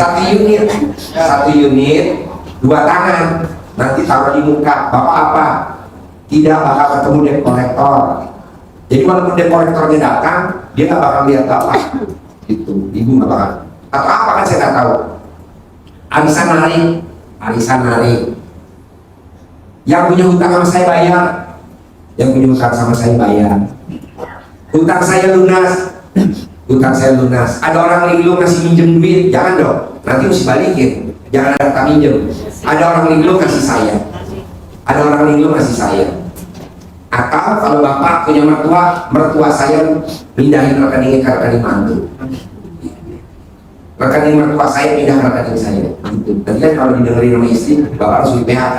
satu unit, dua tangan, nanti taruh di muka. Bapak apa? Tidak bakal ketemu debt collector. Jadi walaupun debt collectornya datang, dia nggak bakal lihat bapak. Gitu, ibu nggak bakal. Atau apa kan saya nggak tahu. Arisan narik. Yang punya hutang sama saya bayar. Hutang saya lunas. Ada orang linglung ngasih minjem duit, jangan dong. Nanti mesti balikin. Jangan ada kata minjem. Ada orang linglung ngasih saya. Atau kalau bapak punya mertua saya pindahin rekeningnya ke rekening mantu. Rekening mertua saya pindah ke rekening saya. Gitu. Nanti kan kalau didengerin sama istri, bapak harus di PHK.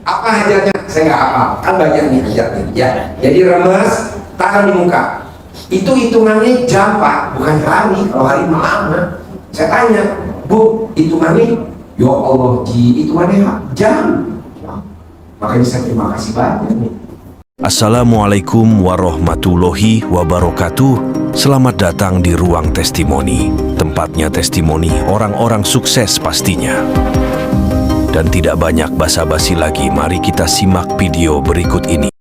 Apa hajatnya? Saya nggak apa. Kan banyak nih hajatnya. Ya. Jadi remes, tahan di muka. Itu hitungannya jam Pak, bukan hari. Kalau hari lama. Saya tanya, Bu, hitungannya? Ya Allah, hitungannya jam. Makanya saya terima kasih banyak nih. Assalamualaikum warahmatullahi wabarakatuh. Selamat datang di Ruang Testimoni. Tempatnya testimoni orang-orang sukses pastinya. Dan tidak banyak basa-basi lagi, mari kita simak video berikut ini.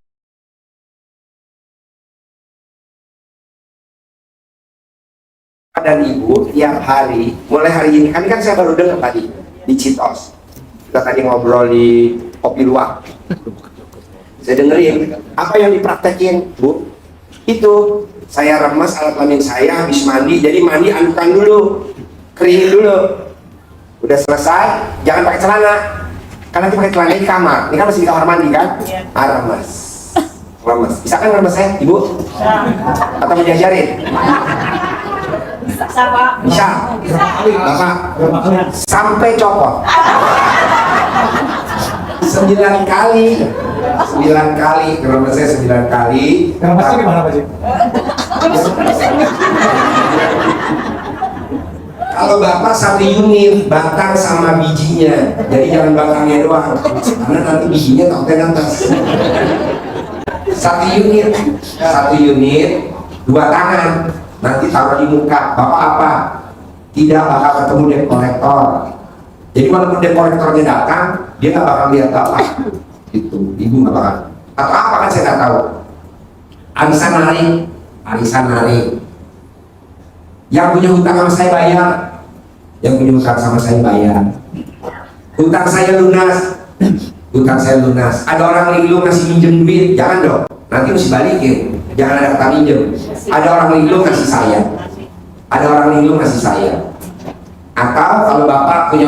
Dan ibu tiap hari, mulai hari ini, kan saya baru dengar tadi di Citos. Kita tadi ngobrol di kopi luwak. Saya dengerin apa yang dipraktekin, Bu. Itu saya remes alat kelamin saya habis mandi. Jadi mandi andukan dulu, keringin dulu. Udah selesai, jangan pakai celana. Karena nanti pakai celana di kamar. Ini kan masih di kamar mandi kan? Iya. Remes. Bisa kan remes saya, Ibu? Atau mau diajarin? Bisa. Bapak sampai copot 9 kali remes saya 9 kali. Remesnya gimana Pak Cik? Kalau bapak satu unit, batang sama bijinya. Jadi jangan batangnya doang, karena nanti bijinya takutnya atas. Satu unit, dua tangan, nanti taruh di muka. Bapak apa? Tidak bakal ketemu debt collector. Jadi walaupun debt collectornya datang, dia nggak bakal lihat bapak. Gitu, ibu nggak bakal. Atau apa kan saya nggak tahu. Arisan narik. Yang punya hutang sama saya bayar. Hutang saya lunas. Ada orang linglung ngasih minjem duit, jangan dong. Nanti mesti balikin. Jangan ada kata minjem. Ada orang linglung ngasih saya. Atau kalau bapak punya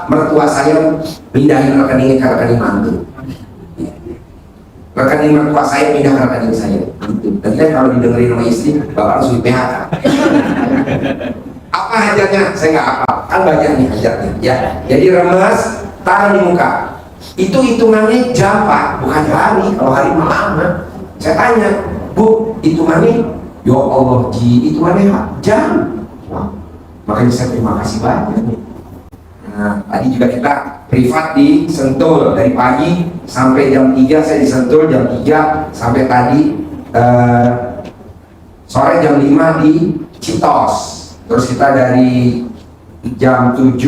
mertua saya pindahin rekeningnya ke rekening mantu. Rekening mertua saya pindah ke rekening saya. Gitu. Nanti kan kalau didengerin sama istri, bapak harus di PHK. Apa hajatnya? Saya nggak apa. Kan banyak nih hajatnya. Ya. Jadi remes, tahan di muka. Itu hitungannya jam Pak, bukan hari. Kalau hari lama. Saya tanya, Bu, hitungannya? Ya Allah, hitungannya jam. Makanya saya terima kasih banyak nih. Nah, tadi juga kita privat di Sentul dari pagi sampai jam 3 saya di Sentul, jam 3 sampai tadi sore jam 5 di Citos. Terus kita dari jam 7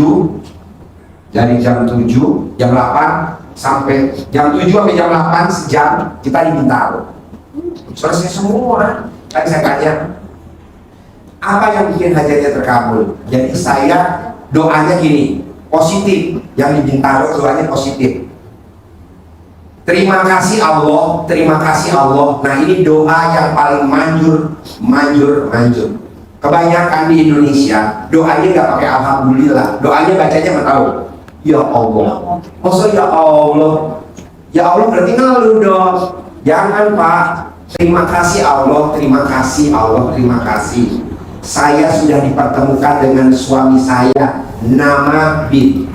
jam 8 sampai jam 7 sampai jam 8 sejam kita di Bintaro. Selesai semua. Kan saya tanya, apa yang bikin hajatnya terkabul? Jadi saya doanya gini, positif. Yang di Bintaro doanya positif. Terima kasih Allah. Nah ini doa yang paling manjur. Kebanyakan di Indonesia doanya nggak pakai alhamdulillah. Doanya bacanya nggak tahu. Ya Allah. Maksudnya ya Allah. Ya Allah berarti ngeluh dong. Jangan Pak. Terima kasih Allah. Saya sudah dipertemukan dengan suami saya, nama Bin.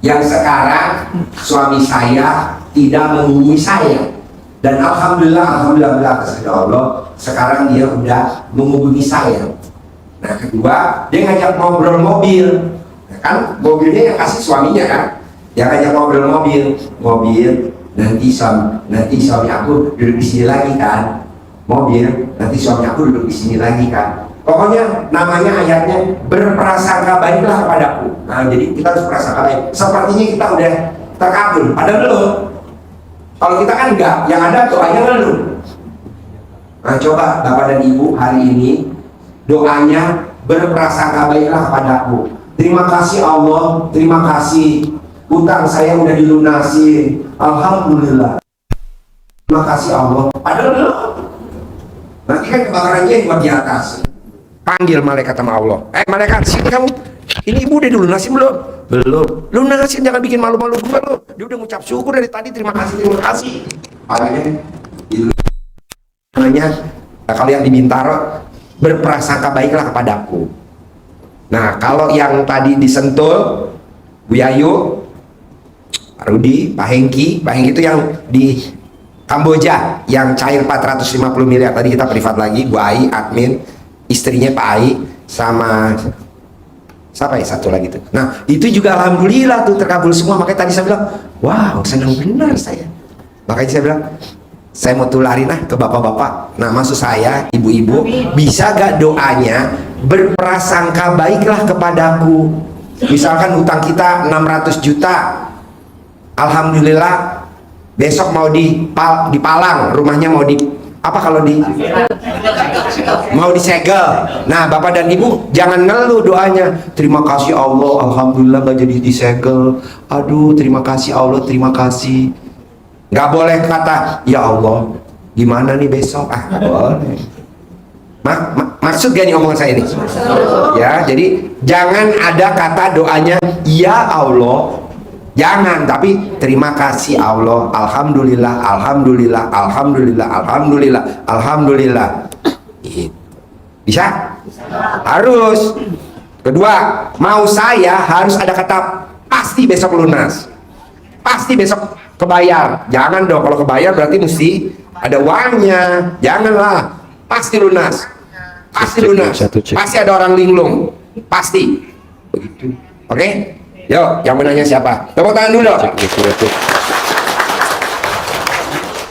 Yang sekarang suami saya tidak menghubungi saya. Dan alhamdulillah kasih Allah, sekarang dia udah menghubungi saya. Nah kedua, dia ngajak ngobrol mobil. Nah, kan mobilnya yang kasih suaminya kan. Dia ngajak ngobrol mobil. Nanti suami aku duduk di sini lagi kan. Mobil, nanti suami aku duduk di sini lagi kan. Pokoknya namanya ayatnya berprasangka baiklah kepadaku. Nah, jadi kita harus prasangka baik. Sepertinya kita udah terkabul, padahal belum. Kalau kita kan enggak, yang ada doanya ngeluh. Nah, coba Bapak dan Ibu hari ini doanya berprasangka baiklah kepadaku. Terima kasih Allah, terima kasih utang saya udah dilunasi. Alhamdulillah. Terima kasih Allah. Padahal belum. Nanti kan kebakarannya yang di atas. Panggil malaikat sama Allah. Malaikat, sini kamu. Ini ibu udah dilunasin belum? Belum. Lunasin, jangan bikin malu-malu gue lo. Dia udah ngucap syukur dari tadi, terima kasih, terima kasih. Makanya kalau yang di Bintaro berprasangka baiklah kepadaku. Nah, kalau yang tadi di Sentul, Bu Yayu, Pak Rudi, Pak Hengki itu yang di Kamboja yang cair 450 miliar. Tadi kita privat lagi, Bu Ai, admin, istrinya Pak Ai, sama siapa ya satu lagi tuh. Nah, itu juga alhamdulillah tuh terkabul semua. Makanya tadi saya bilang, wow, senang benar saya. Makanya saya bilang, saya mau tularin ke bapak-bapak. Nah, maksud saya, ibu-ibu, bisa gak doanya berprasangka baiklah kepadaku. Misalkan utang kita 600 juta, alhamdulillah besok mau dipalang, rumahnya mau mau disegel. Nah, bapak dan ibu jangan ngeluh doanya. Terima kasih Allah, alhamdulillah gak jadi disegel. Aduh, terima kasih Allah, terima kasih. Nggak boleh kata, ya Allah, gimana nih besok? Nggak boleh. Maksud gak nih omongan saya ini? Ya, jadi jangan ada kata doanya, ya Allah. Jangan, tapi terima kasih Allah, alhamdulillah, alhamdulillah, alhamdulillah, alhamdulillah, alhamdulillah. Gitu. Bisa? Harus. Kedua, mau saya harus ada kata pasti besok lunas, pasti besok kebayar. Jangan dong, kalau kebayar berarti mesti ada uangnya. Janganlah, pasti lunas, pasti lunas, pasti ada orang linglung, pasti begitu. Oke? Yuk, yang menanya siapa? Tepuk tangan dulu.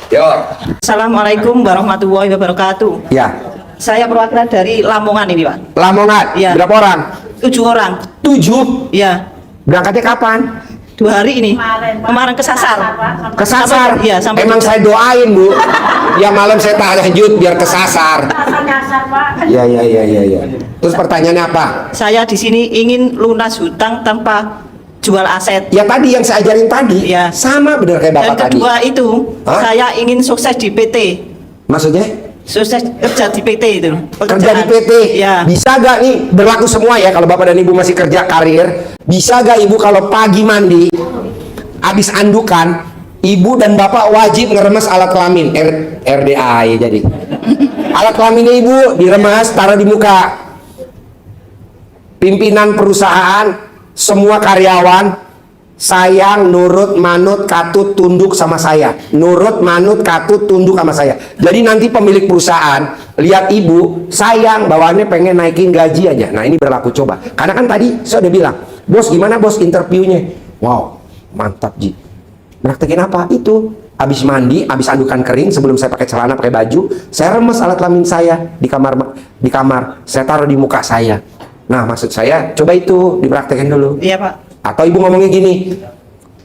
Yuk. Assalamualaikum warahmatullahi wabarakatuh. Ya. Saya perwakilan dari Lamongan ini, Pak. Lamongan. Ya. Berapa orang? 7 orang. 7. Ya. Berangkatnya kapan? 2 hari ini. Kemarin kesasar. Kesasar. Iya, sampai Emang saya doain, Bu. Ya malam saya tahajud biar kesasar. Ya. Terus pertanyaannya apa? Saya di sini ingin lunas hutang tanpa jual aset. Ya tadi yang saya ajarin tadi. Ya. Sama benar kayak Bapak Dan tadi. kedua itu, Hah? saya ingin sukses di PT. Maksudnya? Sukses kerja di PT itu. Kerja di PT. Ya. Bisa gak nih berlaku semua ya kalau Bapak dan Ibu masih kerja karir? Bisa gak Ibu kalau pagi mandi habis andukan, Ibu dan Bapak wajib ngeremes alat kelamin RDA ya jadi. Alat kelaminnya Ibu diremes, taruh di muka. Pimpinan perusahaan, semua karyawan sayang, nurut, manut, katut, tunduk sama saya. Nurut, manut, katut, tunduk sama saya. Jadi nanti pemilik perusahaan lihat Ibu sayang, bawaannya pengen naikin gaji aja. Nah, ini berlaku coba. Karena kan tadi saya udah bilang, bos gimana bos interviewnya? Wow, mantap Ji. Praktekin apa? Itu habis mandi, habis andukan kering, sebelum saya pakai celana, pakai baju, saya remes alat kelamin saya di kamar, saya taruh di muka saya. Nah, maksud saya coba itu dipraktekin dulu. Iya, Pak. Atau Ibu ngomongnya gini,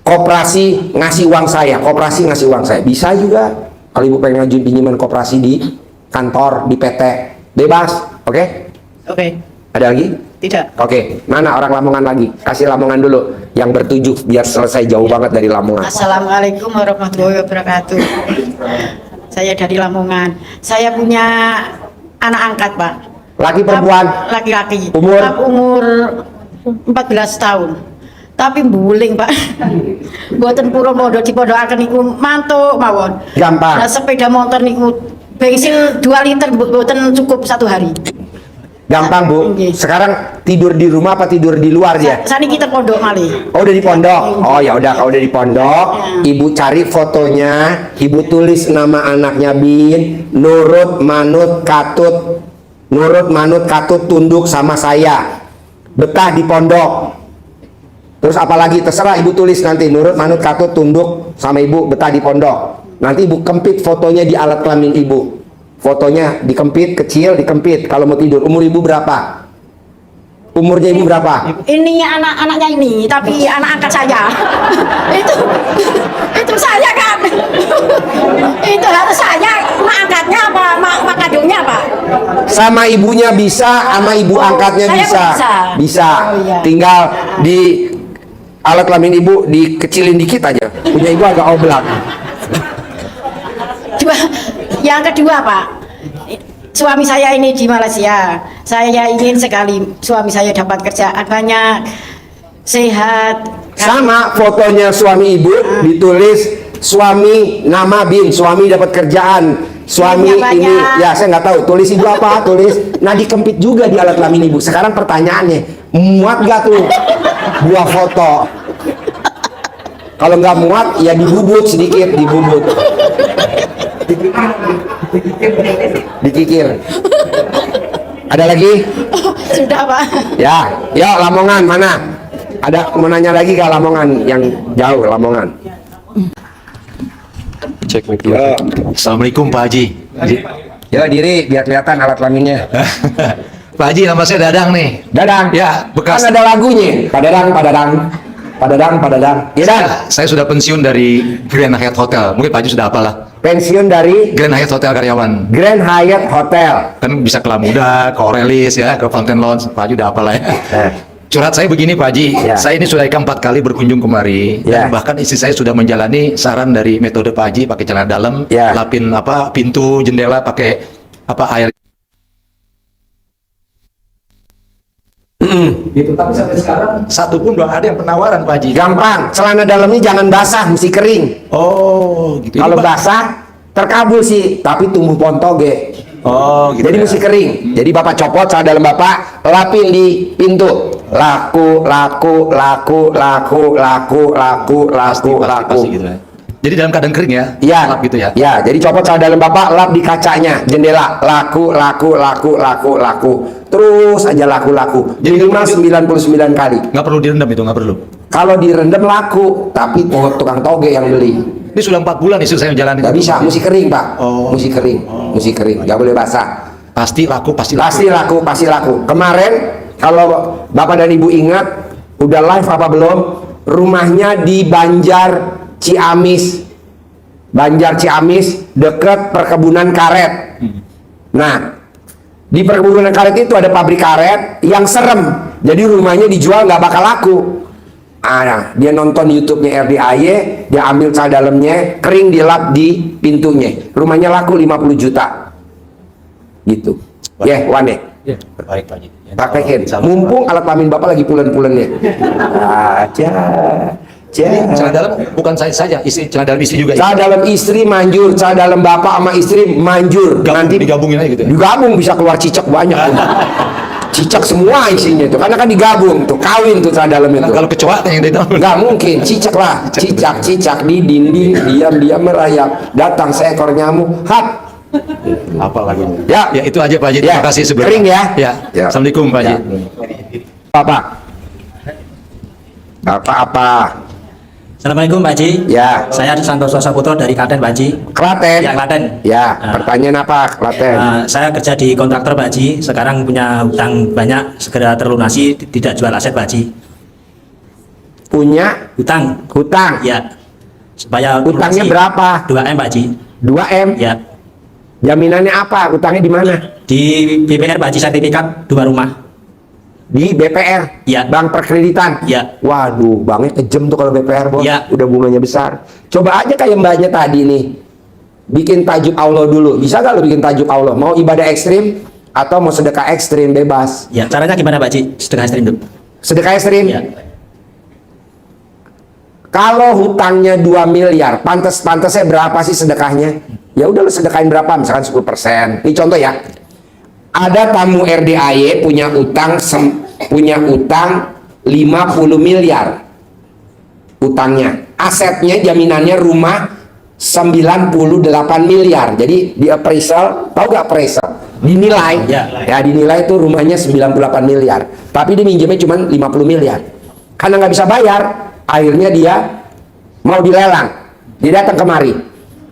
koperasi ngasih uang saya, koperasi ngasih uang saya. Bisa juga kalau Ibu pengen ngajuin pinjaman koperasi di kantor, di PT, bebas. Oke? Oke. Ada lagi? Tidak. Oke, mana orang Lamongan lagi? Kasih Lamongan dulu yang bertujuh biar selesai, jauh banget dari Lamongan. Assalamualaikum warahmatullahi wabarakatuh. Saya dari Lamongan. Saya punya anak angkat, Pak. Laki perempuan? Laki-laki. Umur? Umur 14 tahun. Tapi buling, Pak. Mboten purun modho dipondokaken niku mantuk mawon. Gampang. Nah, sepeda motor niku bensin 2 liter mboten cukup 1 hari. Gampang, Bu. Nggih. Sekarang tidur di rumah apa tidur di luar ya? Sani kita pondok malih. Oh, udah di pondok. Oh ya udah, kalau udah di pondok, Ibu cari fotonya, Ibu tulis nama anaknya Bin, nurut, manut, katut, nurut, manut, katut, tunduk sama saya. Betah di pondok. Terus apalagi terserah Ibu tulis nanti, nurut, manut, katut, tunduk sama Ibu, betah di pondok. Nanti Ibu kempit fotonya di alat kelamin Ibu. Fotonya dikempit, kecil, dikempit. Kalau mau tidur, umur Ibu berapa? Umurnya ibu berapa? Ini anak-anaknya ini, tapi anak angkat saya. itu saya kan. Itu harus saya, mak angkatnya apa, mak kandungnya apa? Sama ibunya bisa, sama ibu angkatnya saya bisa. bisa. Bisa. Oh, iya. Tinggal di alat kelamin ibu dikecilin dikit aja. Punya ibu agak oblak. Yang kedua Pak, suami saya ini di Malaysia. Saya ingin sekali suami saya dapat kerjaan banyak, sehat. Sama fotonya suami ibu ditulis suami nama bin, suami dapat kerjaan, suami Banyak. ini ya saya nggak tahu tulis ibu apa, tulis nah dikempit juga di alat kelamin ibu. Sekarang pertanyaannya, muat gak tuh buah foto? Kalau nggak muat ya dibubut sedikit, dibubut, dikikir. Ada lagi? Sudah Pak. Ya, yuk Lamongan mana? Ada mau nanya lagi ke Lamongan yang jauh, Lamongan. Cek mic dulu. Assalamualaikum Pak Haji. Ya diri biar kelihatan alat kelaminnya. Pak Haji, nama saya Dadang nih. Dadang. Ya, bekas. Kan ada lagunya. Padadang, padadang, padadang, padadang. Ya Dan. Saya sudah pensiun dari Grand Hyatt Hotel. Mungkin Pak Haji sudah apalah. Pensiun dari Grand Hyatt Hotel karyawan. Grand Hyatt Hotel. Kan bisa ke Lamuda, ke Aurelis ya, ke Fountain Lounge. Pak Haji udah apalah ya. Curhat saya begini Pak Haji, Ya. saya ini sudah 4 kali berkunjung kemari Ya. dan bahkan istri saya sudah menjalani saran dari metode Pak Haji pakai celana dalam, Ya. lapin apa pintu jendela pakai apa air. Gitu, tapi sampai sekarang satu pun belum ada yang penawaran Pak Haji. Gampang. Celana dalamnya jangan basah, mesti kering. Oh, gitu. Kalau Ini, Pak. basah terkabul sih, tapi tumbuh pontoge. Oh, gitu. Jadi ya. mesti kering. Jadi Bapak copot celana dalam Bapak, lapin di pintu. Laku, laku, laku, laku, laku, laku, laku, laku. Pasti gitu ya. Jadi dalam keadaan kering ya? Iya, Lap gitu ya. Ya, jadi copot celana dalam Bapak, lap di kacanya, jendela, laku, laku, laku, laku, laku. Terus aja laku, laku. Jadi Minimal 99 kali. Nggak perlu direndam itu, nggak perlu. Kalau direndam laku, tapi tukang toge yang beli. Ini sudah 4 bulan istri saya menjalani. Nggak bisa, mesti kering Pak. Oh. Mesti kering, mesti kering. Nggak boleh basah. Pasti laku, pasti laku. Pasti laku, pasti laku. Kemarin kalau Bapak dan Ibu ingat, udah live apa belum? Rumahnya di Banjar Ciamis. Banjar Ciamis dekat perkebunan karet. Nah, di perkebunan karet itu ada pabrik karet yang serem. Jadi rumahnya dijual nggak bakal laku. Nah, dia nonton YouTube-nya RDAY, dia ambil celana dalamnya, kering dilap di pintunya. Rumahnya laku 50 juta. Gitu. Ya, wane. Baik Pak Haji. Praktekin. Insya Allah. Mumpung alat kelamin Bapak lagi pulen-pulennya. Aja. Jadi celana dalam bukan saya saja, istri celana dalam istri juga. Celana dalam istri manjur, celana dalam Bapak sama istri manjur. Nanti digabungin aja gitu ya. Digabung bisa keluar cicak banyak. Cicak semua isinya itu. Karena kan digabung tuh, kawin tuh celana dalam itu. Nah, kalau kecoa yang di dalam. Nggak mungkin, cicak lah. Cicak di dinding, diam-diam merayap. Datang seekor nyamuk, hap. Apa lagunya? Ya. Ya itu aja Pak Haji. Ya. Terima kasih sebelumnya. Kering ya. Ya. Ya. Assalamualaikum Pak Haji. Ya. Bapak. Apa-apa. Assalamualaikum Pak Haji. Ya. Saya Santoso Saputra dari Klaten Pak Haji. Klaten. Ya, Klaten. Ya, Nah, pertanyaan apa Klaten? saya kerja di kontraktor Pak Haji. Sekarang punya hutang banyak, segera terlunasi, tidak jual aset Pak Haji. Punya Hutang, hutang. ya. Supaya Hutangnya terlunasi. berapa? 2M Pak Haji. 2M. Ya. Jaminannya apa? Hutangnya di mana? Di BPR Pak Haji, sertifikat 2 rumah. Di BPR. Ya. Bank Perkreditan. Ya. Waduh, banknya kejam tuh kalau BPR, Bos. Ya. Udah bunganya besar. Coba aja kayak mbaknya tadi nih. Bikin tajuk Allah dulu. Bisa gak lo bikin tajuk Allah? Mau ibadah ekstrim atau mau sedekah ekstrim bebas? Ya, caranya gimana Pak Haji? Sedekah ekstrim dulu. Sedekah ekstrim. Ya. Kalau hutangnya 2 miliar, pantas-pantasnya berapa sih sedekahnya? Ya udah lo sedekahin berapa? Misalkan 10%. Ini contoh ya. Ada tamu RDAY punya utang 50 miliar. Utangnya. Asetnya jaminannya rumah 98 miliar. Jadi di appraisal, tahu gak appraisal? Dinilai. Ya dinilai itu rumahnya 98 miliar. Tapi dia minjemnya cuma 50 miliar. Karena nggak bisa bayar, akhirnya dia mau dilelang. Dia datang kemari,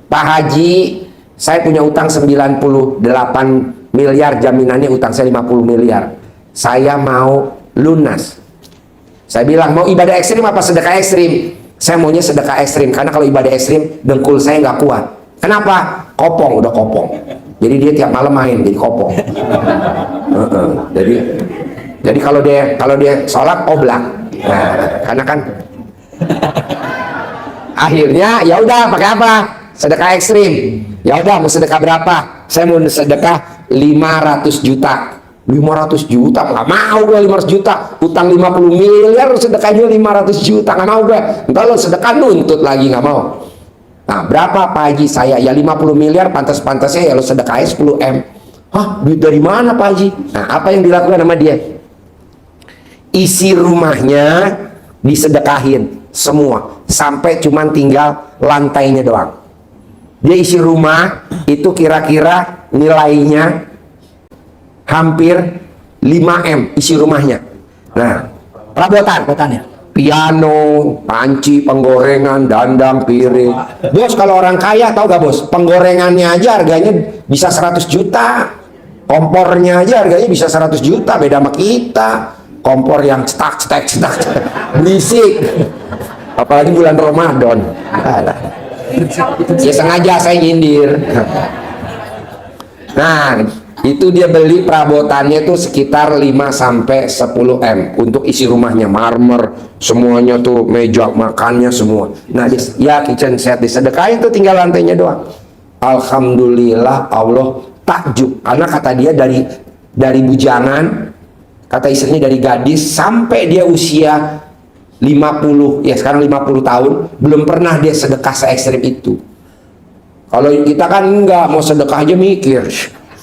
Pak Haji, saya punya utang 98 miliar, jaminannya utang saya 50 miliar. Saya mau lunas. Saya bilang, mau ibadah ekstrim apa sedekah ekstrim? Saya maunya sedekah ekstrim, karena kalau ibadah ekstrim dengkul saya nggak kuat. Kenapa? Kopong, udah kopong. Jadi dia tiap malam main jadi kopong. Jadi kalau dia sholat oblak. Nah, karena kan akhirnya ya udah pakai apa? Sedekah ekstrim. Ya udah mau sedekah berapa? Saya mau sedekah 500 juta. 500 juta nggak mau gue. 500 juta utang 50 miliar sedekahnya 500 juta nggak mau gue. Entar lo sedekah nuntut lagi, nggak mau. Nah berapa Pak Haji? Saya ya 50 miliar pantas-pantasnya ya lo sedekahnya 10 M. Hah, duit dari mana Pak Haji? Nah apa yang dilakukan sama dia? Isi rumahnya disedekahin semua sampai cuman tinggal lantainya doang. Dia isi rumah itu kira-kira nilainya hampir 5 M isi rumahnya. Nah, perabotan ya. Piano, panci, penggorengan, dandang, piring. Bos, kalau orang kaya tahu gak bos? Penggorengannya aja harganya bisa 100 juta. Kompornya aja harganya bisa 100 juta. Beda sama kita. Kompor yang cetak berisik. Apalagi bulan Ramadan. Ya sengaja saya nyindir. Nah, itu dia beli perabotannya itu sekitar 5 sampai 10 M untuk isi rumahnya, marmer semuanya tuh, meja makannya semua. Nah ya kitchen set disedekahin tuh tinggal lantainya doang. Alhamdulillah Allah takjub, karena kata dia dari bujangan, kata istrinya dari gadis sampai dia usia 50, ya sekarang 50 tahun belum pernah dia sedekah se-ekstrim itu. Kalau kita kan enggak, mau sedekah aja mikir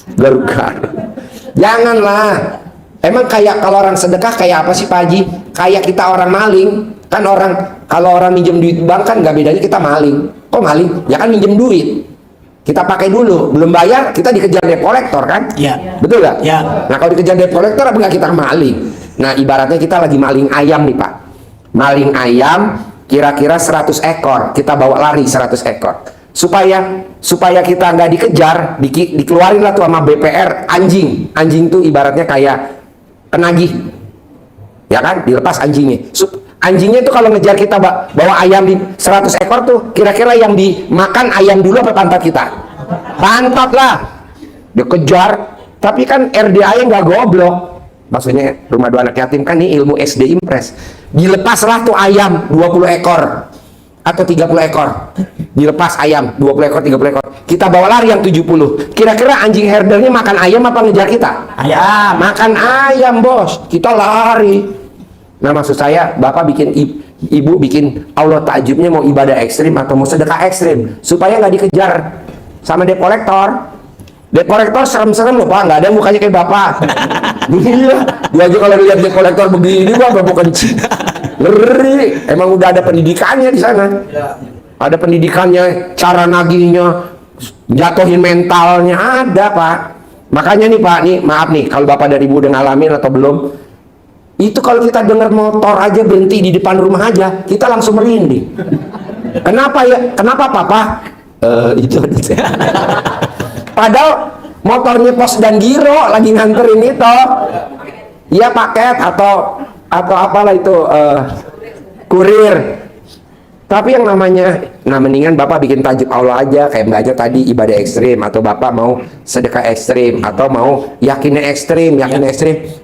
garuk-garuk. Janganlah. Emang kayak kalau orang sedekah kayak apa sih Pak Haji? Kayak kita orang maling. Kan orang, kalau orang minjem duit bank kan nggak bedanya kita maling. Kok maling? Ya kan minjem duit. Kita pakai dulu, belum bayar kita dikejar debt collector kan? Iya. Betul nggak? Iya. Nah kalau dikejar debt collector apa nggak kita maling? Nah ibaratnya kita lagi maling ayam nih Pak. Maling ayam kira-kira 100 ekor. Kita bawa lari 100 ekor. Supaya kita nggak dikejar, dikeluarin lah tuh sama BPR anjing tuh ibaratnya kayak penagih, ya kan, dilepas anjingnya. Anjingnya tuh kalau ngejar kita bawa ayam di 100 ekor tuh kira-kira yang dimakan ayam dulu apa pantat kita? Pantat lah, dikejar. Tapi kan RDA-nya nggak goblok, maksudnya rumah dua anak yatim kan, ini ilmu SD Impres. Dilepaslah tuh ayam 20 ekor atau 30 ekor, dilepas ayam 20 ekor 30 ekor, kita bawa lari yang 70. Kira-kira anjing herdernya makan ayam apa ngejar kita? Ayam. Makan ayam bos, kita lari. Nah maksud saya bapak bikin, ibu bikin Allah takjubnya mau ibadah ekstrim atau mau sedekah ekstrim supaya nggak dikejar sama debt collector. Debt collector serem-serem loh Pak, nggak ada mukanya kayak bapak. Iya, gua aja kalau lihat debt collector begini gua bapak kencing. Ngeri, emang udah ada pendidikannya di sana. Ada pendidikannya, cara nagihnya, jatuhin mentalnya ada Pak. Makanya nih Pak, nih maaf nih kalau bapak dari ibu udah ngalamin atau belum. Itu kalau kita dengar motor aja berhenti di depan rumah aja, kita langsung merinding. Kenapa ya? Kenapa Papa? Itu. Padahal motornya pos dan giro lagi nganterin itu. Ya paket atau apalah itu kurir. Tapi yang namanya, nah mendingan bapak bikin tajuk Allah aja kayak mbak aja tadi, ibadah ekstrim, atau bapak mau sedekah ekstrim, atau mau yakinnya ekstrim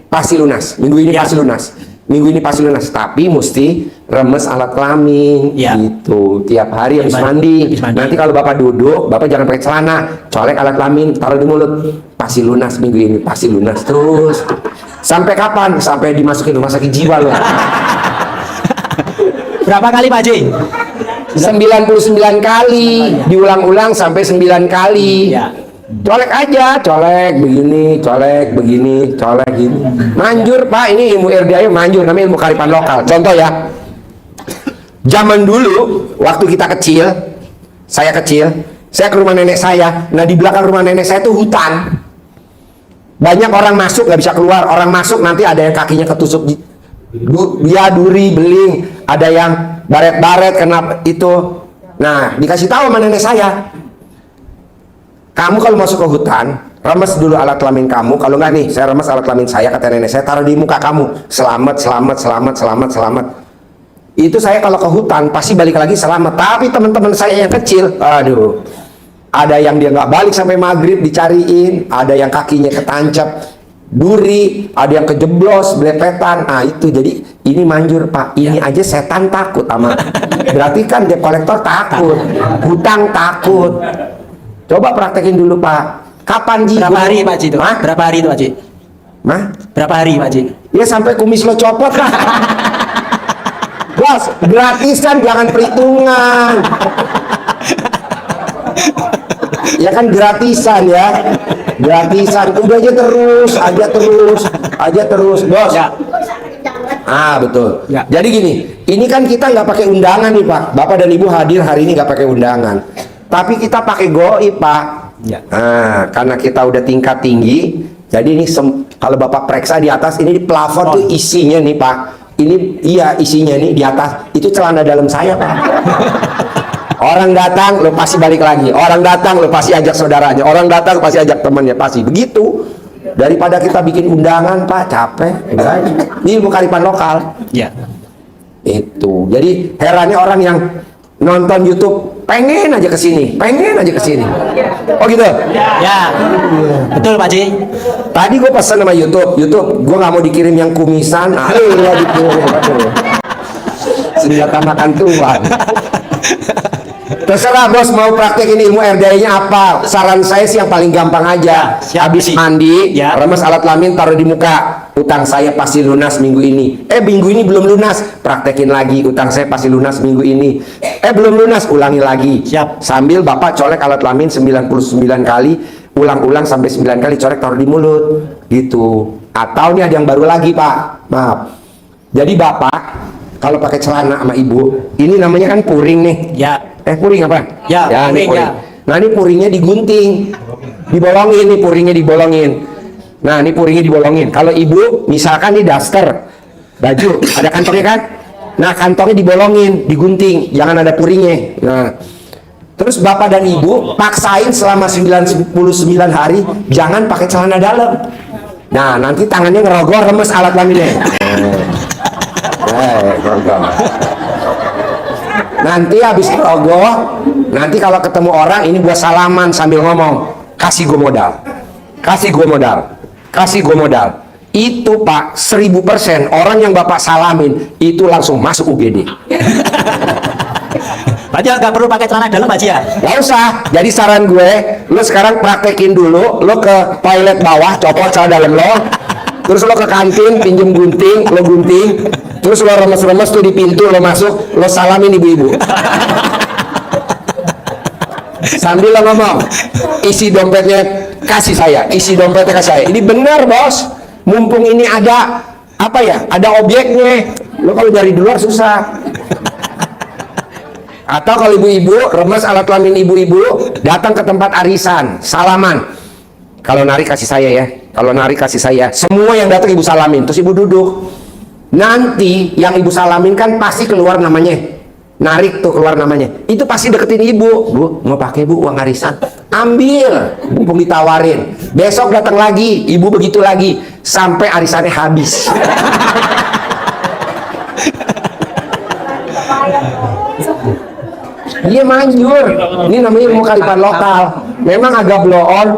pasti lunas. Minggu ini pasti lunas. Minggu ini pasti lunas. Tapi mesti remes alat kelamin gitu. Tiap hari habis mandi. Nanti kalau bapak duduk, bapak jangan pakai celana, colek alat kelamin, taruh di mulut. Pasti lunas minggu ini, pasti lunas terus. Sampai kapan? Sampai dimasukin rumah sakit jiwa loh. Berapa kali Pak Haji? 99 kali, diulang-ulang sampai 9 kali. Colek aja, colek begini, colek begini, colek gini. Manjur Pak, ini ilmu RDA manjur, namanya ilmu kearifan lokal. Contoh ya, zaman dulu waktu kita kecil, saya ke rumah nenek saya. Nah di belakang rumah nenek saya itu hutan. Banyak orang masuk nggak bisa keluar. Orang masuk nanti ada yang kakinya ketusuk duri, beling, ada yang baret-baret kena itu. Nah dikasih tahu sama nenek saya, Kamu kalau masuk ke hutan, remes dulu alat kelamin kamu. Kalau nggak nih, saya remes alat kelamin saya, kata nenek saya, taruh di muka kamu. Selamat, selamat, selamat, selamat, selamat. Itu saya kalau ke hutan pasti balik lagi selamat. Tapi teman-teman saya yang kecil, aduh, ada yang dia nggak balik sampai maghrib dicariin, ada yang kakinya ketancap duri, ada yang kejeblos belepetan. Nah itu, jadi ini manjur Pak, ini aja setan takut sama. Berarti kan debt collector takut, hutang takut. Coba praktekin dulu Pak. Kapan Ji? Berapa hari Pak Ji itu? Hah? Berapa hari itu Pak Ji? Mah? Berapa hari Pak Ji? Ya sampai kumis lo copot lah. Bos, gratisan, jangan perhitungan. Ya kan gratisan ya. Gratisan, udah aja terus, bos. Ya. Ah betul. Ya. Jadi gini, ini kan kita nggak pakai undangan nih Pak. Bapak dan Ibu hadir hari ini nggak pakai undangan. Tapi kita pakai goib Pak. Ya. Nah, karena kita udah tingkat tinggi, jadi ini kalau Bapak periksa di atas ini di plafon tuh isinya nih Pak. Ini iya isinya nih di atas. Itu celana dalam saya Pak. Orang datang lo pasti balik lagi. Orang datang lo pasti ajak saudaranya. Orang datang pasti ajak temannya, pasti begitu. Daripada kita bikin undangan Pak, capek. Enggak. Ini ilmu kearifan lokal. Ya. Itu. Jadi herannya orang yang nonton YouTube pengen aja kesini. Oh gitu. Ya. Betul Pak Ji. Tadi gue pesan sama YouTube, gue nggak mau dikirim yang kumisan. Aduh, dikirim. Aduh. Senjata makan Tuhan. Terserah bos mau praktekin ilmu RDI-nya apa. Saran saya sih yang paling gampang aja. Siap, Habis Ji. mandi, Ya. remes alat kelamin, taruh di muka. Utang saya pasti lunas minggu ini. Minggu ini belum lunas. Praktekin lagi. Utang saya pasti lunas minggu ini. Belum lunas. Ulangi lagi. Siap. Sambil Bapak colek alat kelamin 99 kali. Ulang-ulang sampai 9 kali, colek taruh di mulut. Gitu. Atau nih ada yang baru lagi Pak. Maaf. Jadi Bapak kalau pakai celana sama Ibu, ini namanya kan puring nih. Ya. Puring apa? Ya, ini puring, puring. ya. Nah, ini puringnya digunting. Dibolongin nih puringnya dibolongin. Nah, ini puringnya dibolongin. Kalau Ibu misalkan ini daster baju, ada kantongnya kan? Nah, kantongnya dibolongin, digunting, jangan ada puringnya. Nah, terus Bapak dan Ibu paksain selama 99 hari jangan pakai celana dalam. Nah, nanti tangannya ngerogol, remes alat kelaminnya. Nanti habis rogoh, nanti kalau ketemu orang ini buat salaman sambil ngomong, kasih gue modal, kasih gue modal, kasih gue modal. Itu Pak, 1000% orang yang Bapak salamin itu langsung masuk UGD. Pak Ji nggak perlu pakai celana dalam Pak Ji ya? Gak usah. Jadi saran gue, lo sekarang praktekin dulu, lo ke toilet bawah, copot celana dalam lo, terus lo ke kantin, pinjem gunting, lo gunting, terus lo remes-remes tuh di pintu, lo masuk, lo salamin ibu-ibu. Sambil lo ngomong, isi dompetnya kasih saya, isi dompetnya kasih saya. Ini benar bos, mumpung ini ada apa ya, ada objeknya. Lo kalau dari luar susah. Atau kalau ibu-ibu remes alat kelamin ibu-ibu, datang ke tempat arisan, salaman. Kalau narik kasih saya ya, kalau narik kasih saya. Semua yang datang ibu salamin, terus ibu duduk. Nanti yang ibu salamin kan pasti keluar namanya. Narik tuh keluar namanya. Itu pasti deketin ibu. Bu, mau pakai Bu uang arisan? Ambil, mumpung ditawarin. Besok datang lagi, ibu begitu lagi sampai arisannya habis. Iya manjur. Ini namanya ilmu kearifan lokal. Memang agak blow on,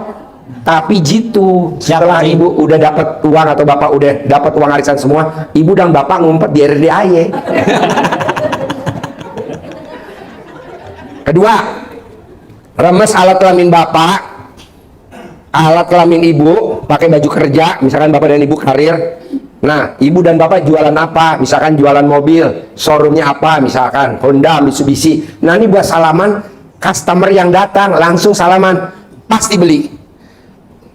tapi jitu. Setelah ibu udah dapat uang atau bapak udah dapat uang arisan semua, ibu dan bapak ngumpet di RDAY. Kedua, remes alat kelamin bapak, alat kelamin ibu, pakai baju kerja, misalkan bapak dan ibu karir. Nah, ibu dan bapak jualan apa? Misalkan jualan mobil, showroomnya apa? Misalkan Honda, Mitsubishi. Nah, ini buat salaman, customer yang datang langsung salaman, pasti beli.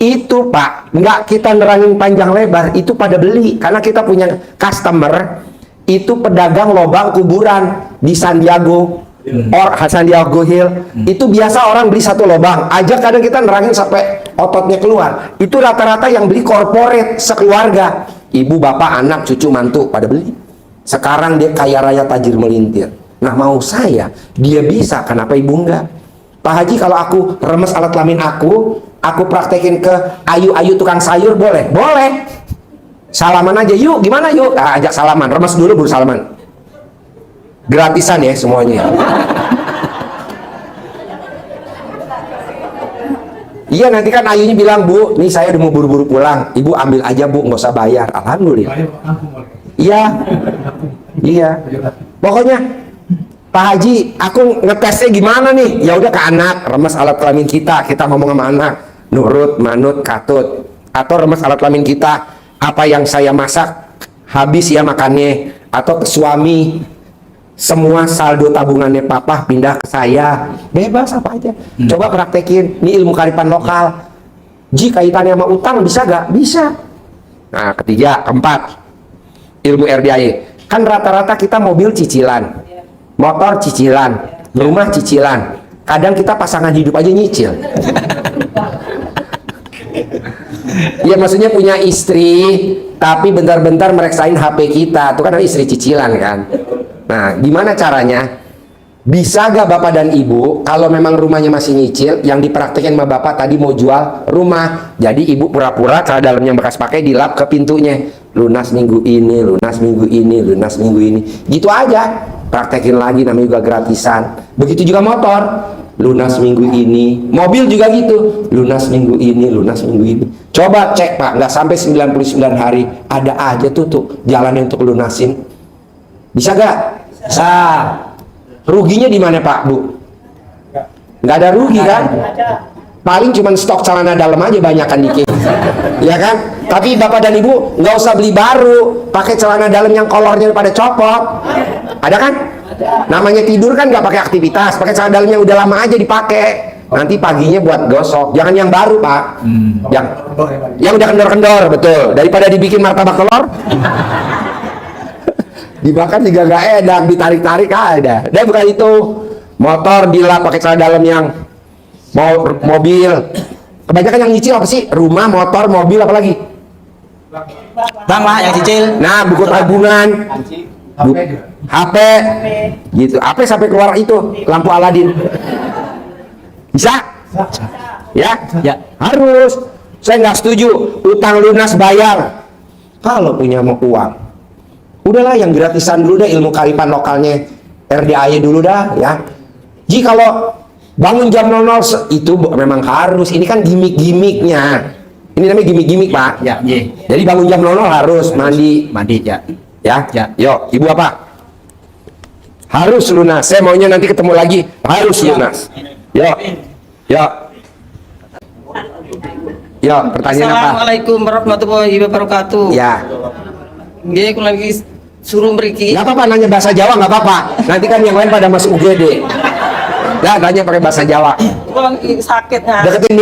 Itu Pak, nggak kita nerangin panjang lebar, itu pada beli. Karena kita punya customer, itu pedagang lobang kuburan di San Diego. San Diego Hill. Itu biasa orang beli satu lobang aja, kadang kita nerangin sampai ototnya keluar. Itu rata-rata yang beli corporate sekeluarga, ibu, bapak, anak, cucu, mantu pada beli. Sekarang dia kaya raya tajir melintir. Nah, mau saya dia bisa, kenapa ibu enggak? Pak Haji, kalau aku remes alat kelamin aku praktekin ke Ayu tukang sayur, boleh? Boleh. Salaman aja, yuk, gimana yuk? Ajak salaman, remes dulu baru salaman. Gratisan ya semuanya. Iya, nanti kan Ayunya bilang, Bu, nih saya udah mau buru-buru pulang, Ibu ambil aja Bu, nggak usah bayar. Alhamdulillah. Iya. Pokoknya Pak Haji, aku ngetesnya gimana nih? Ya udah ke anak, remes alat kelamin kita ngomong sama anak, nurut, manut, katut. Atau remes alat kelamin kita, apa yang saya masak habis ya makannya. Atau ke suami, semua saldo tabungannya papa pindah ke saya. Bebas apa aja. Coba praktekin, ini ilmu kearifan lokal. Ji, kaitannya sama utang bisa gak? Bisa. Nah, ketiga, keempat, ilmu RDAE. Kan rata-rata kita mobil cicilan, motor cicilan, rumah cicilan. Kadang kita pasangan hidup aja nyicil. Ya maksudnya punya istri, tapi bentar-bentar mereksain HP kita. Itu kan istri cicilan kan. Nah, gimana caranya? Bisa gak Bapak dan Ibu, kalau memang rumahnya masih nyicil, yang dipraktekin sama Bapak tadi mau jual rumah, jadi Ibu pura-pura celana dalam yang bekas pakai dilap ke pintunya, lunas minggu ini, lunas minggu ini, lunas minggu ini, gitu aja. Praktekin lagi, namanya juga gratisan. Begitu juga motor, lunas minggu ini. Mobil juga gitu, lunas minggu ini, lunas minggu ini. Coba cek Pak, nggak sampai 99 hari, ada aja tuh jalannya untuk lunasin. Bisa gak? Bisa. Ruginya di mana Pak, Bu? Nggak ada rugi kan? Paling cuma stok celana dalam aja banyak kan dikit, ya kan? Tapi Bapak dan Ibu nggak usah beli baru, pakai celana dalam yang kolornya pada copot. Ada kan? Namanya tidur kan nggak pakai aktivitas, pakai celana dalam yang udah lama aja dipakai. Nanti paginya buat gosok. Jangan yang baru Pak, yang udah kendor-kendor, betul. Daripada dibikin martabak telur. Dimakan juga gak enak, ditarik-tarik ada. Dan bukan itu, motor dilap pakai celana dalam yang mobil. Kebanyakan yang nyicil apa sih? Rumah, motor, mobil, apa lagi? Bang Pak yang cicil. Nah, buku tabungan, HP, gitu. HP sampai keluar itu lampu Aladin. Bisa? Ya? Ya. Harus. Saya nggak setuju. Utang lunas bayar. Kalau punya mau uang, udahlah yang gratisan dulu dah, ilmu kearifan lokalnya RDAE dulu dah ya. Ji, kalau bangun jam 00 itu memang harus. Ini kan gimmick-gimmicknya. Ini namanya gimmick-gimmick Pak. Ya, iya. Jadi bangun jam 00 harus mandi. Mandi ya. Ya. Ya. Yuk, Ibu apa? Harus lunas. Saya maunya nanti ketemu lagi harus lunas. Yuk. Yuk. Yuk, pertanyaan apa? Assalamualaikum warahmatullahi wabarakatuh. Ya. Nggih, kula lagi suruh mriki. Nggak apa-apa, nanya bahasa Jawa nggak apa-apa. Nanti kan yang lain pada masuk UGD. Ya, tanya pakai bahasa Jawa. Kula lagi sakit nah. Deketin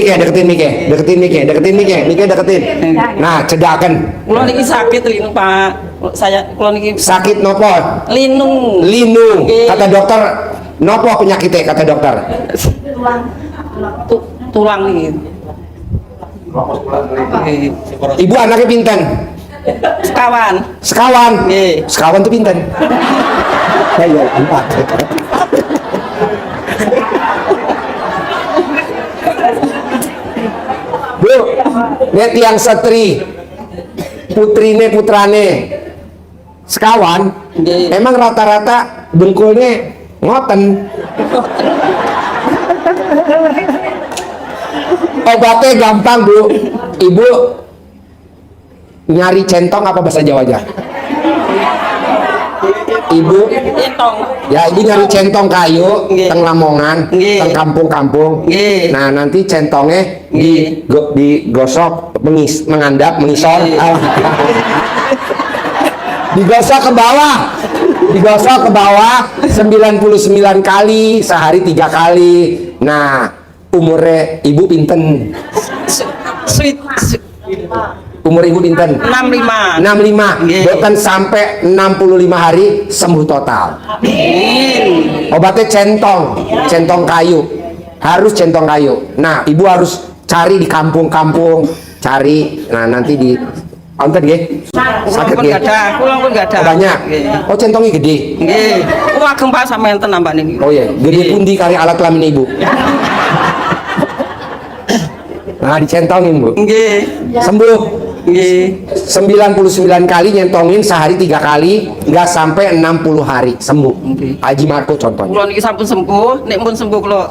Mike. Nah, cedakan. Kula niki sakit linu Pak. Kula niki Sakit nopo? linu. Linu. Nggih. Kata dokter, nopo penyakitnya kata dokter? Tulang niki. Ibu anaknya pinten? Sekawan. Sekawan. Nggih. Sekawan tuh pinten? Saya 4. Bu, lihat yang setri, putrane, sekawan, Nggih. emang rata-rata dengkulnya ngoten. Obatnya gampang Bu, Ibu nyari centong apa bahasa Jawa aja? Ibu, Entong. ya Ibu nyari centong kayu, Nggih. teng Lamongan, Nggih. teng kampung-kampung. Nggih. Nah nanti centongnya Nggih. digosok, mengisor, Nggih. digosok ke bawah 99 kali, sehari 3 kali. Nah umurnya Ibu pinten? Sweet. Umur Ibu pinten? 65. 65. Nggih. Boten sampai 65 hari sembuh total. Amin. Obatnya centong kayu. Harus centong kayu. Nah, Ibu harus cari di kampung-kampung, cari. Nah, nanti Onten nggih? Saged nggih. Kula pun gak ada. Oh, banyak. Oh, centongnya gede. Nggih. Ageng Pak sampean ten nambah niki. Oh iya, gede pundi kali alat kelamin Ibu? Nah, dicentongin, Bu. Nggih. Sembuh. Nggih. 99 kali nyentongin sehari 3 kali, nggak sampai 60 hari sembuh. Haji Marco contohnya. Kula niki sampun sembuh, nek pun sembuh kula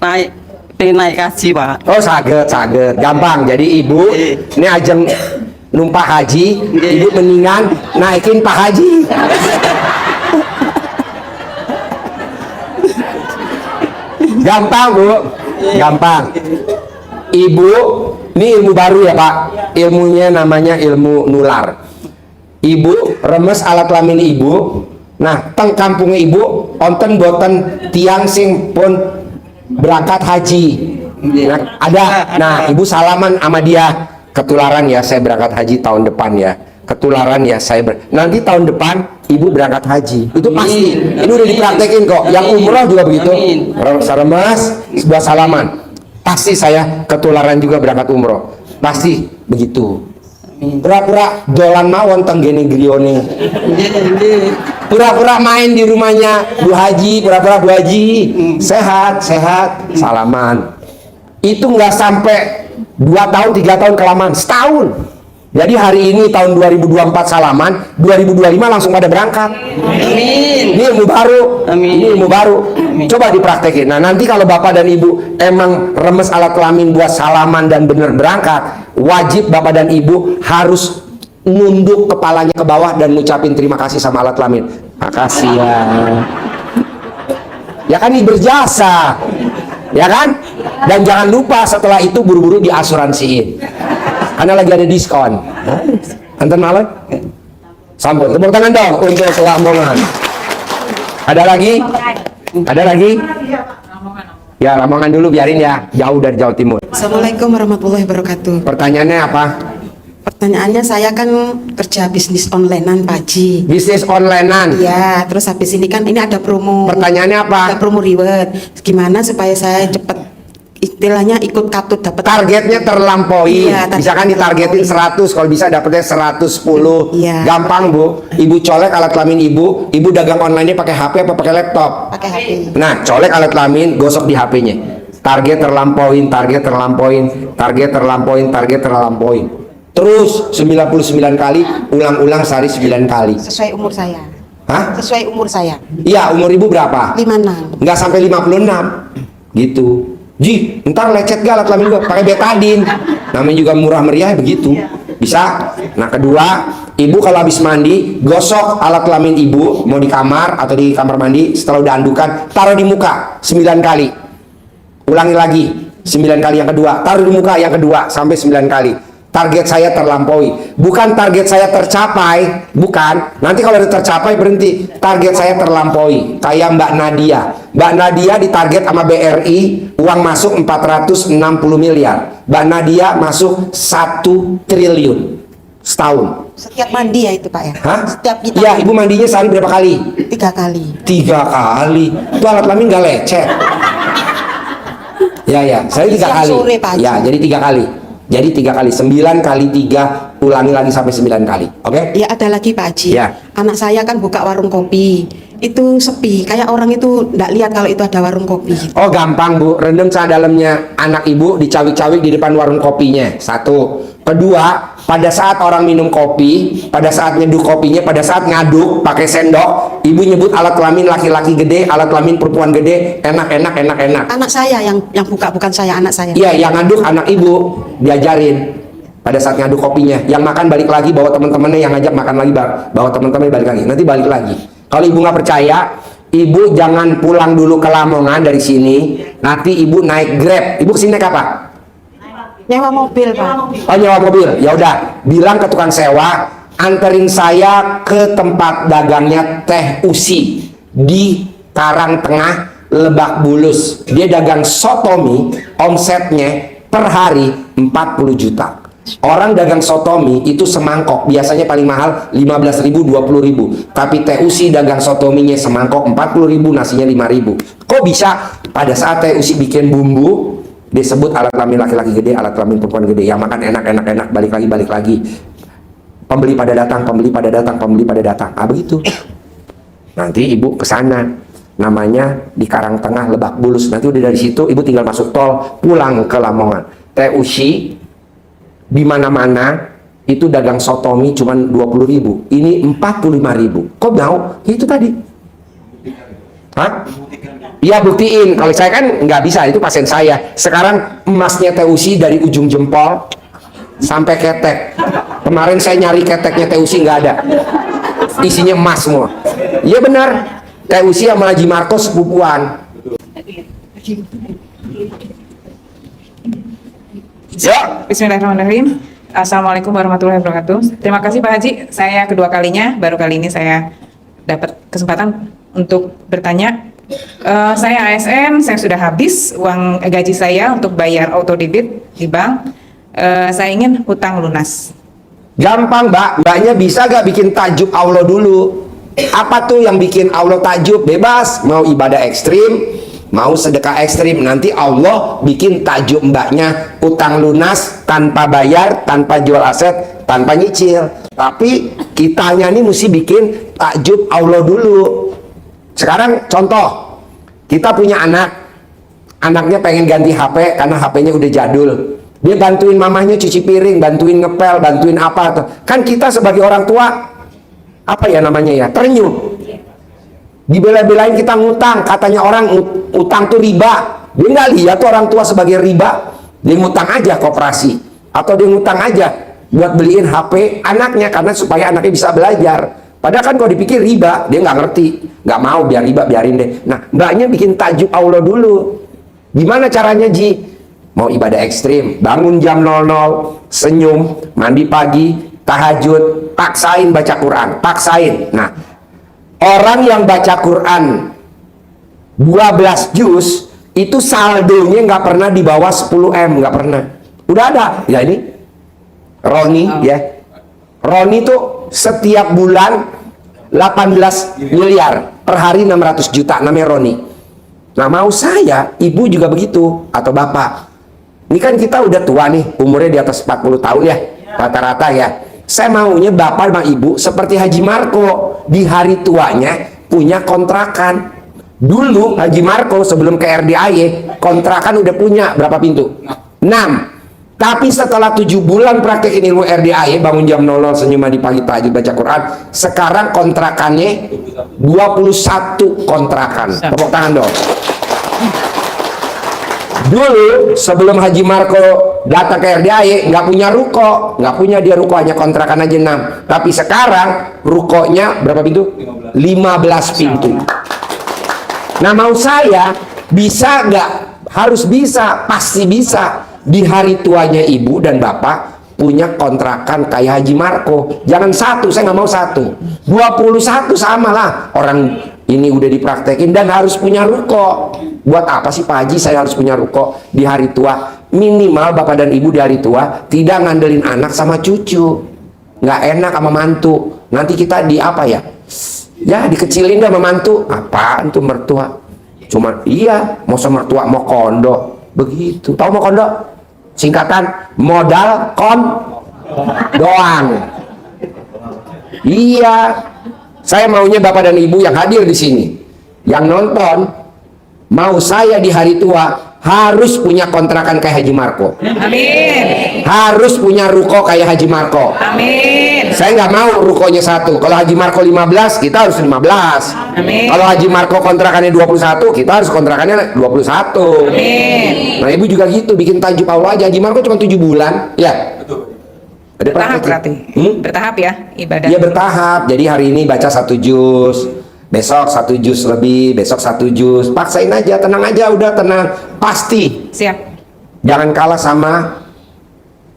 naik pengen naik kaji, Pak. Oh, saged. Gampang. Jadi Ibu, ini ajeng numpak haji, Ibu mendingan naikin Pak Haji. Gampang, Bu. Gampang. Ibu, ini ilmu baru ya, Pak. Ilmunya namanya ilmu nular. Ibu remes alat kelamin Ibu. Nah, teng kampungnya Ibu onten boten tiang sing pun berangkat haji. Nah, ada. Nah, Ibu salaman sama dia. Ketularan ya, saya berangkat haji tahun depan ya. Ketularan ya, nanti tahun depan Ibu berangkat haji. Itu pasti. Ini udah dipraktekin kok. Yang umroh juga begitu. Remes, sebuah salaman. Pasti saya ketularan juga berangkat umroh. Pasti begitu. Pura-pura dolan mawon tenggene grione. Pura-pura main di rumahnya Bu Haji, pura-pura Bu Haji sehat, salaman. Itu nggak sampai 2 tahun, 3 tahun kelamaan, setahun. Jadi hari ini tahun 2024 salaman, 2025 langsung pada berangkat. Amin. Ini ilmu baru. Amin. Ini ilmu baru. Coba dipraktekin. Nah, nanti kalau Bapak dan Ibu emang remes alat kelamin buat salaman dan bener berangkat, wajib Bapak dan Ibu harus nunduk kepalanya ke bawah dan ngucapin terima kasih sama alat kelamin. Makasih ya. Ya kan, ini berjasa. Ya kan? Dan jangan lupa setelah itu buru-buru diasuransiin. Karena lagi ada diskon. Anten malam? Sambut. Tepuk tangan dong untuk Lamongan. Ada lagi? Ada lagi? Ya, Lamongan dulu biarin ya. Jauh dari Jawa Timur. Assalamualaikum warahmatullahi wabarakatuh. Pertanyaannya apa? Pertanyaannya, saya kan kerja bisnis onlinean Pak Haji. Bisnis onlinean. Ya, terus habis ini kan ini ada promo. Pertanyaannya apa? Ada promo reward. Gimana supaya saya cepat istilahnya ikut katut dapat Targetnya terlampaui. Iya, Misalkan ditargetin 100, kalau bisa dapetnya 110. Iya. Gampang, Bu. Ibu colek alat kelamin Ibu dagang online-nya pakai HP apa pakai laptop? pakai HP. Nah, colek alat kelamin, gosok di HP-nya. Target terlampauin. Terus 99 kali, ulang-ulang sehari 9 kali. Sesuai umur saya. Hah? Sesuai umur saya. Iya, umur Ibu berapa? 56. Nggak sampai 56. Gitu. Ji, ntar lecet gak alat kelamin gua pakai betadin. Namanya juga murah meriah begitu. Bisa. Nah, kedua, Ibu kalau habis mandi, gosok alat kelamin Ibu, mau di kamar atau di kamar mandi, setelah udah andukan, taruh di muka 9 kali. Ulangi lagi 9 kali yang kedua, taruh di muka yang kedua sampai 9 kali. Target saya terlampaui, bukan target saya tercapai, bukan. Nanti kalau udah tercapai berhenti. Target saya terlampaui. Kayak Mbak Nadia ditarget sama BRI, uang masuk 460 miliar. Mbak Nadia masuk 1 triliun setahun. Setiap mandi ya itu Pak ya? Hah? Setiap kita Ya, Ibu mandinya sehari berapa kali? 3 kali. 3 kali. Itu alat kelamin gak lecet. Ya, saya 3 Siang kali. sore, Pak Haji. Ya, jadi 3 kali. Jadi 3 kali, 9 kali 3, ulangi lagi sampai 9 kali. Oke? Ya, ada lagi Pak Haji. Ya. Anak saya kan buka warung kopi. Itu sepi, kayak orang itu nggak lihat kalau itu ada warung kopi. Oh, gampang, Bu. Rendam dalamnya anak Ibu dicawik-cawik di depan warung kopinya. 1. Kedua, pada saat orang minum kopi, pada saat nyeduh kopinya, pada saat ngaduk pakai sendok, Ibu nyebut alat kelamin laki-laki gede, alat kelamin perempuan gede, enak. Anak saya yang buka, bukan saya, anak saya. Iya, yang ngaduk anak Ibu diajarin pada saat ngaduk kopinya. Yang makan balik lagi bawa teman-temannya, yang ngajak makan lagi bawa teman-temannya balik lagi. Nanti balik lagi. Kalau Ibu nggak percaya, Ibu jangan pulang dulu ke Lamongan dari sini. Nanti Ibu naik Grab. Ibu kesini naik apa? Nyewa mobil Pak. Oh, nyewa mobil. Ya udah, bilang ke tukang sewa, anterin saya ke tempat dagangnya Teh Usi di Karangtengah, Lebak Bulus. Dia dagang sotomi, omsetnya per hari 40 juta. Orang dagang sotomi itu semangkok biasanya paling mahal 15.000, 20.000. Tapi Teh Usi dagang sotominya semangkok 40.000, nasinya 5.000. Kok bisa? Pada saat Teh Usi bikin bumbu, disebut alat kelamin laki-laki gede, alat kelamin perempuan gede. Yang makan enak, balik lagi. pembeli pada datang, pembeli pada datang, pembeli pada datang. Ah, begitu. Nanti ibu ke sana, namanya di Karangtengah, Lebak Bulus. Nanti udah dari situ ibu tinggal masuk tol pulang ke Lamongan. TUC di mana-mana itu dagang sotomi cuman 20.000. Ini 45.000. Kok mau? Itu tadi. Hah? Iya, buktiin. Kalau saya kan nggak bisa, itu pasien saya. Sekarang emasnya TUC dari ujung jempol sampai ketek. Kemarin saya nyari keteknya TUC nggak ada. Isinya emas semua. Iya benar. TUC sama Haji Marco sepupuan. Ya. Bismillahirrahmanirrahim. Assalamualaikum warahmatullahi wabarakatuh. Terima kasih Pak Haji. Saya kedua kalinya, baru kali ini saya dapat kesempatan untuk bertanya. Saya ASN, saya sudah habis uang gaji saya untuk bayar auto debit di bank. Saya ingin hutang lunas. Gampang, Mbak. Mbaknya bisa gak bikin tajuk Allah dulu? Apa tuh yang bikin Allah tajuk? Bebas. Mau ibadah ekstrim, mau sedekah ekstrim, nanti Allah bikin tajuk mbaknya utang lunas tanpa bayar, tanpa jual aset, tanpa nyicil. Tapi kitanya nih mesti bikin tajuk Allah dulu. Sekarang contoh, kita punya anak, anaknya pengen ganti HP karena HP-nya udah jadul. Dia bantuin mamahnya cuci piring, bantuin ngepel, bantuin apa tuh. Kan kita sebagai orang tua, apa ya namanya ya, terenyuh. Dibela-belain kita ngutang, katanya orang utang tuh riba. Dia nggak lihat tuh orang tua sebagai riba. Dia ngutang aja koperasi, atau dia ngutang aja buat beliin HP anaknya karena supaya anaknya bisa belajar. Padahal kan kalau dipikir riba, dia nggak ngerti, nggak mau, biar riba, biarin deh. Nah, mbaknya bikin tajuk Allah dulu. Gimana caranya, Ji? Mau ibadah ekstrim, bangun jam 00, senyum, mandi pagi, tahajud, paksain baca Quran, paksain. Nah, orang yang baca Quran 12 juz itu saldonya nggak pernah di bawah 10 M, nggak pernah. Udah ada, ya ini Roni ya. Roni tuh setiap bulan 18 miliar, per hari 600 juta, namanya Roni. Nah, mau saya, ibu juga begitu, atau bapak. Ini kan kita udah tua nih, umurnya di atas 40 tahun ya, rata-rata ya. Saya maunya bapak sama ibu seperti Haji Marco, di hari tuanya punya kontrakan. Dulu Haji Marco sebelum ke RDAY, kontrakan udah punya berapa pintu? 6. Tapi setelah 7 bulan praktekin ilmu RDAY, bangun jam 00, senyum di pagi, tahajud, baca Quran, sekarang kontrakannya 21 kontrakan. Tepuk tangan dong. Dulu sebelum Haji Marco datang ke RDAY nggak punya ruko, nggak punya dia ruko, hanya kontrakan aja 6. Tapi sekarang rukonya berapa pintu? 15 pintu. Nah, mau saya bisa nggak? Harus bisa, pasti bisa. Di hari tuanya ibu dan bapak punya kontrakan kayak Haji Marco. Jangan satu, saya nggak mau satu. 21 sama lah. Orang ini udah dipraktekin dan harus punya ruko. Buat apa sih Pak Haji saya harus punya ruko di hari tua? Minimal bapak dan ibu di hari tua tidak ngandelin anak sama cucu. Nggak enak sama mantu. Nanti kita di apa ya? Ya dikecilin dah sama mantu. Apaan tuh mertua? Cuma iya, mau sama mertua mau kondo. Begitu. Tahu mau kondo? Singkatan modal kon doang. Iya. Saya maunya bapak dan ibu yang hadir di sini, yang nonton, mau saya di hari tua harus punya kontrakan kayak Haji Marco. Amin. Harus punya ruko kayak Haji Marco. Amin. Saya nggak mau rukonya 1. Kalau Haji Marco 15, kita harus 15. Amin. Kalau Haji Marco kontrakannya 21, kita harus kontrakannya 21. Amin. Nah, ibu juga gitu, bikin tajuk Allah aja. Haji Marco cuma 7 bulan, ya. Ada Bertahap praktek. berarti. Bertahap ya ibadah. Iya, bertahap. Jadi hari ini baca 1 juz, besok 1 juz lebih, besok 1 juz. Paksain aja, tenang aja, udah tenang. Pasti. Siap. Jangan kalah sama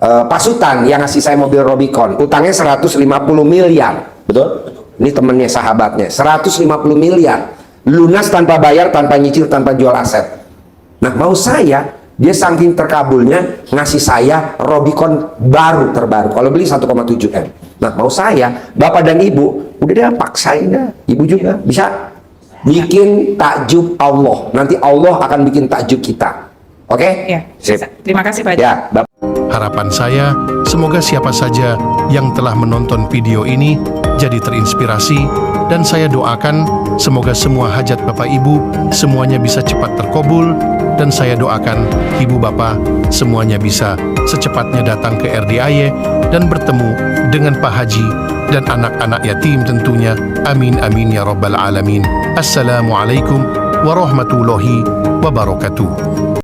Pak Sutan yang ngasih saya mobil Robicon. Utangnya 150 miliar. Betul? Ini temennya, sahabatnya. 150 miliar. Lunas tanpa bayar, tanpa nyicil, tanpa jual aset. Nah, mau saya, dia saking terkabulnya ngasih saya Robicon baru terbaru. Kalau beli 1,7 M. Nah, mau saya, bapak dan ibu, udah deh paksain dah. Ibu juga bisa bikin takjub Allah. Nanti Allah akan bikin takjub kita. Oke? Ya. Sip. Terima kasih Pak Haji. Ya, Bapak. Harapan saya, semoga siapa saja yang telah menonton video ini jadi terinspirasi, dan saya doakan semoga semua hajat Bapak Ibu semuanya bisa cepat terkabul, dan saya doakan Ibu Bapak semuanya bisa secepatnya datang ke RDIY dan bertemu dengan Pak Haji dan anak-anak yatim tentunya. Amin amin ya rabbal alamin. Assalamualaikum warahmatullahi wabarakatuh.